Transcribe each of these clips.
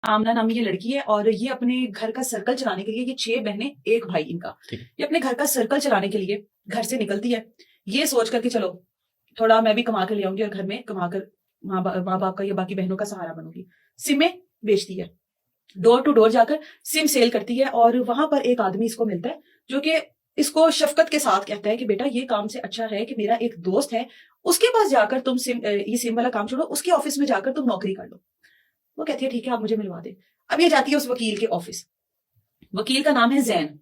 आमना नामी ये लड़की है और ये अपने घर का सर्कल चलाने के लिए, ये 6 बहनें 1 भाई इनका, ये अपने घर का सर्कल चलाने के लिए घर से निकलती है ये सोच कर कि चलो थोड़ा मैं भी कमा कर ले आऊंगी और घर में कमा कर माँ बाप का या बाकी बहनों का सहारा बनूंगी। सिमें बेचती है, डोर टू डोर जाकर सिम सेल करती है और वहां पर एक आदमी इसको मिलता है जो कि इसको शफकत के साथ कहता है कि बेटा ये काम से अच्छा है कि मेरा एक दोस्त है उसके पास जाकर तुम ये सिम वाला काम छोड़ो, उसके ऑफिस में जाकर तुम नौकरी कर लो। वो कहती है ठीक है आप मुझे मिलवा दे। अब ये जाती है उस वकील के ऑफिस, वकील का नाम है जैन।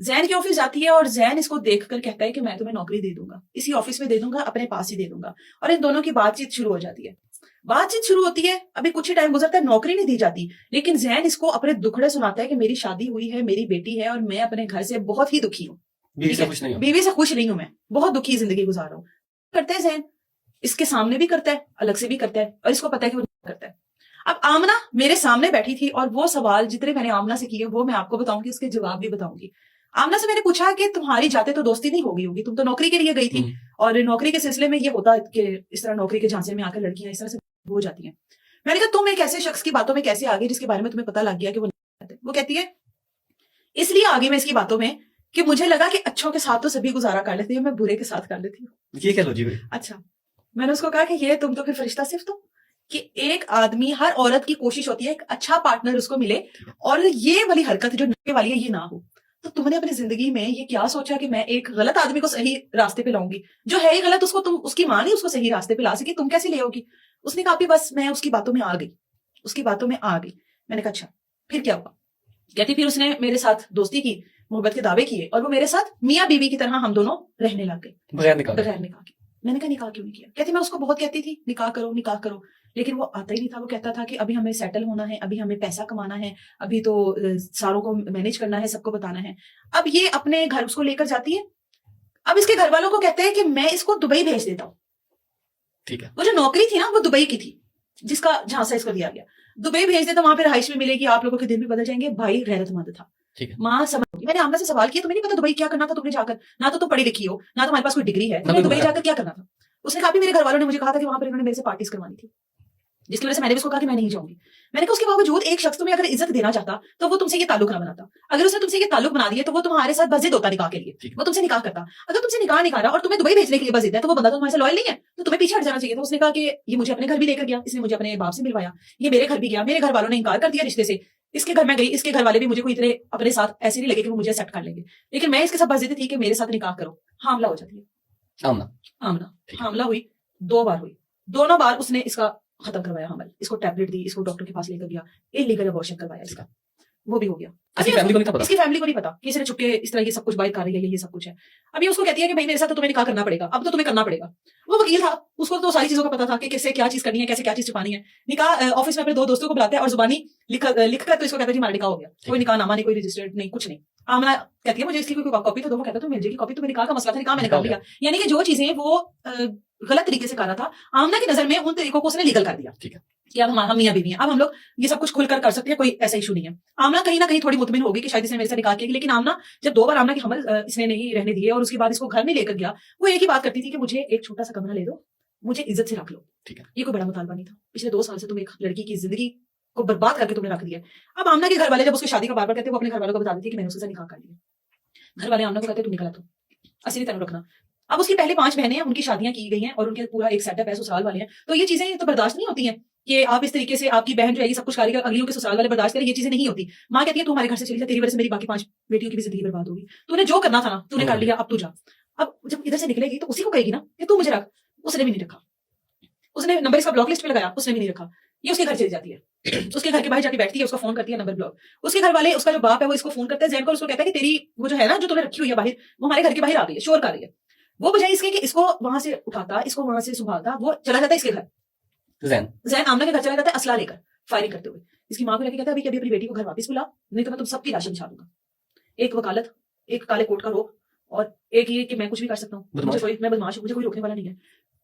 जैन के ऑफिस जाती है और जैन इसको देखकर कहता है कि मैं तुम्हें नौकरी दे दूंगा, इसी ऑफिस में दे दूंगा, अपने पास ही दे दूंगा। और इन दोनों की बातचीत शुरू हो जाती है। बातचीत शुरू होती है, अभी कुछ ही टाइम गुजरता है, नौकरी नहीं दी जाती, लेकिन जैन इसको अपने दुखड़े सुनाता है कि मेरी शादी हुई है, मेरी बेटी है और मैं अपने घर से बहुत ही दुखी हूँ, बीवी से खुश नहीं हूं, मैं बहुत दुखी जिंदगी गुजार रहा हूँ। करता है जैन, इसके सामने भी करता है, अलग से भी करता है और इसको पता है कि वो करता है। अब आमना मेरे सामने बैठी थी और वो सवाल जितने मैंने आमना से किए वो मैं आपको बताऊंगी, उसके जवाब भी बताऊंगी। आमना से मैंने पूछा कि तुम्हारी जाते तो दोस्ती नहीं होगी, तुम तो नौकरी के लिए गई थी और नौकरी के सिलसिले में ये होता है कि इस तरह नौकरी के झांसे में आकर लड़कियां इस तरह से हो जाती हैं। मैंने कहा तुम एक ऐसे शख्स की बातों में कैसे आ गई जिसके बारे में तुम्हें पता लग गया कि वो नहीं करते। वो कहती है इसलिए आ गई मैं इसकी बातों में कि मुझे लगा कि अच्छों के साथ तो सभी गुजारा कर लेती है, मैं बुरे के साथ कर लेती हूँ। ये क्या लॉजिक है? अच्छा, मैंने उसको कहा कि ये तुम तो फिर फरिश्ता सिर्फ तुम, कि एक आदमी, हर औरत की कोशिश होती है एक अच्छा पार्टनर उसको मिले और ये वाली हरकत जो नशे वाली है ये ना हो। तो तुमने अपनी जिंदगी में ये क्या सोचा कि मैं एक गलत आदमी को सही रास्ते पे लाऊंगी, जो है ही गलत उसको तुम, उसकी मां नहीं उसको सही रास्ते पे ला सकी, तुम कैसे ले आओगी? उसने कहा बस मैं उसकी बातों में आ गई, उसकी बातों में आ गई। मैंने कहा अच्छा फिर क्या हुआ? कहती फिर उसने मेरे साथ दोस्ती की, मोहब्बत के दावे किए और वो मेरे साथ मियाँ बीवी की तरह हम दोनों रहने लग गए बगैर निकाह के। मैंने कहा निकाह क्यों नहीं किया? कहती मैं उसको बहुत कहती थी निकाह करो निकाह करो, लेकिन वो आता ही नहीं था। वो कहता था कि अभी हमें सेटल होना है, अभी हमें पैसा कमाना है, अभी तो सारों को मैनेज करना है, सबको बताना है। अब ये अपने घर उसको लेकर जाती है। अब इसके घर वालों को कहते हैं कि मैं इसको दुबई भेज देता हूँ। ठीक है, वो जो नौकरी थी ना वो दुबई की थी जिसका झांसा इसको दिया गया, दुबई भेज देता, वहां पर रहाइश भी मिलेगी, आप लोगों के दिन भी बदल जाएंगे। भाई गैरतमंद था, माँ समझ। मैंने आमना से सवाल किया तुम्हें नहीं पता दुबई क्या करना था तुमने जाकर? ना तो तुम पढ़ी लिखी हो, ना तुम्हारे पास कोई डिग्री है, तुमने दुबई जाकर क्या करना था? उसने कहा मेरे घर वालों ने मुझे कहा था कि वहां पर इन्होंने मेरे से पार्टीज करवानी थी, जिसकी वजह से मैंने भी उसको कहा कि मैं नहीं जाऊंगी। मैंने कहा उसके बावजूद एक शख्स तुम्हें अगर इज्जत देना चाहता तो वो तुमसे ये ताल्लुक ना बनाता। अगर उसने तुमसे ये ताल्लुक बना दिया तो वो तुम्हारे साथ बजिद होता निकाह के लिए, वो तुमसे निकाह करता। अगर तुमसे निकाह नहीं कर रहा और तुम्हें दुबई भेजने के लिए बजिद है तो वो बंदा तो तुम्हारे से लॉयल नहीं है, तो तुम्हें पीछे हट जाना चाहिए था। उसने कहा कि ये मुझे अपने घर भी लेकर गया, इसने मुझे अपने बाप से मिलवाया, ये मेरे घर भी गया, मेरे घर वालों ने इनकार कर दिया रिश्ते से, इसके घर में गई, इसके घर वाले भी मुझे कोई इतने अपने साथ ऐसे नहीं लगे कि वो मुझे सेट कर लेंगे, लेकिन मैं इसके साथ बजिद थी कि मेरे साथ निकाह करो। हामला हो जाती है, हामला हुई, 2 बार हुई, दोनों बार उसने इसका खत्म करवाया हमल, इसको टैबलेट दी, इसको डॉक्टर के पास लेकर गया, इलीगल अबॉर्शन करवाया इसका, वो भी हो गया। इसकी फैमिली को नहीं पता कि इसने छुप के इस तरह ये सब कुछ बाहर कर रही है, ये सब कुछ है। अभी उसको कहती है कि भाई मेरे साथ तो तुम्हें निकाह करना पड़ेगा, अब तो तुम्हें करना पड़ेगा। वो वकील था, उसको तो सारी चीजों का पता था कि कैसे क्या चीज करनी है, कैसे क्या चीज छुपानी है। निकाह ऑफिस में अपने 2 दोस्तों को बुलाता है और जुबानी लिखकर तो इसको कहता है जी हमारा निकाह हो गया, कोई निकाह नामा नहीं, कोई रजिस्टर्ड नहीं, कुछ नहीं। आमना कहती है मुझे इसकी कोई कॉपी तो दो, वो कहता तो मिल जाएगी कॉपी, तुम्हें निकाह का मसला था, निकाह मैंने कर लिया। यानी कि जो चीजें वो गलत तरीके से कर रहा था, आमना की नजर में उन तरीकों को उसने लीगल कर दिया। ठीक है कि अब हम मियां बीवी हैं, अब हम लोग ये सब कुछ खुलकर कर सकते हैं, कोई ऐसा इशू नहीं है। आमना कहीं ना कहीं थोड़ी मुतमिन होगी कि शायद इसने मेरे से निकाह किया, लेकिन आमना जब 2 बार आमना की हमल इसने नहीं रहने दिए और उसके बाद इसको घर में लेकर गया, वो एक ही बात करती थी कि मुझे एक छोटा सा कमरा ले दो, मुझे इज्जत से रख लो। ठीक है, ये कोई बड़ा मुतालबा नहीं था। पिछले 2 साल से तुम एक लड़की की जिंदगी को बर्बाद करके तुमने रख दिया। अब आमना के घर वाले जब उसकी शादी का बार बार कहते, वो अपने घर वालों को बता देती कि मैंने उससे निकाह कर लिया। घर वाले आमना को कहते तू निकला, तो असली तरह रखना। अब उसकी पहले 5 बहनें हैं, उनकी शादियां की गई हैं और उनके पूरा एक सेटअप है, ससुराल वाले हैं, तो ये चीजें तो बर्दाश्त नहीं होती हैं कि आप इस तरीके से आपकी बहन जो है ये सब कुछ करेगी, अगलियों के ससुराल वाले बर्दाश्त करें, ये चीजें नहीं होती। माँ कहती है तू हमारे घर से चली जा, तेरी वजह से मेरी बाकी 5 बेटियों की भी जिंदगी बर्बाद होगी, तूने जो करना था ना तूने कर लिया, अब तू जा। अब जब इधर से निकलेगी तो उसी को कहेगी ना कि तू मुझे रख, उसने भी नहीं रखा, उसने नंबर इसका ब्लॉक लिस्ट पे लगाया, उसने भी नहीं रखा। ये उसके घर चली जाती है, उसके घर के बाहर जाके बैठती है, उसका फोन करती है, नंबर ब्लॉक। उसके घर वाले, उसका जो बाप है वो इसको फोन करता है जैन को, उसको कहता है कि तेरी वो जो है ना जो तूने रखी हुई है बाहर, वो हमारे घर के बाहर आ गई है, शोर कर रही है। वो बजाय इसके कि इसको वहां से उठाता, इसको वहां से संभालता, वो चला जाता है इसके घर, जैन आमना के घर चला जाता है असला लेकर, फायरिंग करते हुए। इसकी माँ को लेकर कहता है अभी अपनी बेटी को घर वापस बुला, नहीं तो मैं तुम सबकी लाशें बिछा दूंगा। एक वकालत, एक काले कोट का रोप और एक ये कि मैं कुछ भी कर सकता हूँ, मैं बदमाश हूँ, मुझे कोई रोकने वाला नहीं है।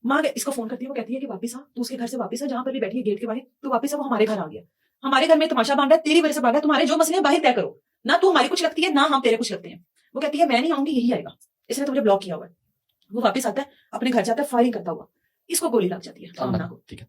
माँ इसको फोन करती है, वो कहती है कि वापस आ, तू उसके घर से वापस आ, जहां पर भी बैठी है गेट के बाहर, तू वापस आ, वो हमारे घर आ गया, हमारे घर में तमाशा बांध रहा है, तेरी वजह से बांध रहा है, तुम्हारे जो मसले हैं बाहर तय करो, ना तू हमारी कुछ लगती है ना हम तेरे कुछ लगते हैं। वो कहती है मैं नहीं आऊंगी, यही आएगा, इसने तो मुझे ब्लॉक किया हुआ है। वो वापस आता है, अपने घर जाता है, फायरिंग करता हुआ, इसको गोली लग जाती है आमना को। ठीक है,